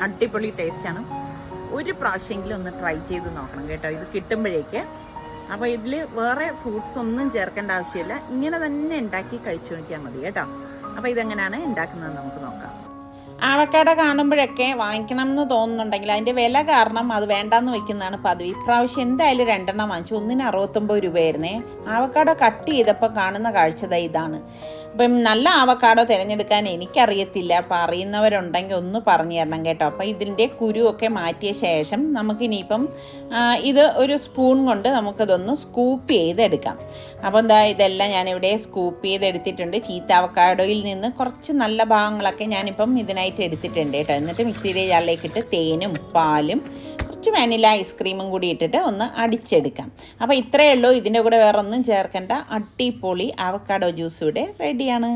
അടിപൊളി ടേസ്റ്റാണ്. ഒരു പ്രാവശ്യമെങ്കിലും ഒന്ന് ട്രൈ ചെയ്ത് നോക്കണം കേട്ടോ, ഇത് കിട്ടുമ്പോഴേക്ക്. അപ്പോൾ ഇതിൽ വേറെ ഫ്രൂട്ട്സ് ഒന്നും ചേർക്കേണ്ട ആവശ്യമില്ല, ഇങ്ങനെ തന്നെ ഉണ്ടാക്കി കഴിച്ചു നോക്കിയാൽ മതി കേട്ടോ. അപ്പോൾ ഇതെങ്ങനെയാണ് ഉണ്ടാക്കുന്നത് നമുക്ക് നോക്കാം. ആവക്കാടോ കാണുമ്പോഴൊക്കെ വാങ്ങിക്കണം എന്ന് തോന്നുന്നുണ്ടെങ്കിൽ അതിൻ്റെ വില കാരണം അത് വേണ്ടാന്ന് വെക്കുന്നതാണ് പതിവ്. ഇപ്രാവശ്യം എന്തായാലും 2 വാങ്ങിച്ചു. ഒന്നിന് 69 രൂപയായിരുന്നേ. ആവക്കാടോ കട്ട് ചെയ്തപ്പോൾ കാണുന്ന കാഴ്ചത ഇതാണ്. അപ്പം നല്ല ആവക്കാടോ തിരഞ്ഞെടുക്കാൻ എനിക്കറിയത്തില്ല, അപ്പോൾ അറിയുന്നവരുണ്ടെങ്കിൽ ഒന്ന് പറഞ്ഞു തരണം കേട്ടോ. അപ്പോൾ ഇതിൻ്റെ കുരുവൊക്കെ മാറ്റിയ ശേഷം നമുക്കിനിയിപ്പം ഇത് ഒരു സ്പൂൺ കൊണ്ട് നമുക്കിതൊന്ന് സ്കൂപ്പ് ചെയ്തെടുക്കാം. അപ്പോൾ എന്താ ഇതെല്ലാം ഞാനിവിടെ സ്കൂപ്പ് ചെയ്തെടുത്തിട്ടുണ്ട്. ചീത്ത ആവക്കാടോയിൽ നിന്ന് കുറച്ച് നല്ല ഭാഗങ്ങളൊക്കെ ഞാനിപ്പം ഇതിനായിട്ട് എടുത്തിട്ടുണ്ട് കേട്ടോ. എന്നിട്ട് മിക്സിയുടെ ജാറിലേക്ക് ഇട്ട് തേനും പാലും കുറച്ച് വാനില ഐസ്ക്രീമും കൂടി ഇട്ടിട്ട് ഒന്ന് അടിച്ചെടുക്കാം. അപ്പോൾ ഇത്രയേ ഉള്ളൂ, ഇതിൻ്റെ കൂടെ വേറെ ഒന്നും ചേർക്കേണ്ട. അടിപൊളി ആവക്കാഡോ ജ്യൂസ് ഇവിടെ റെഡിയാണ്.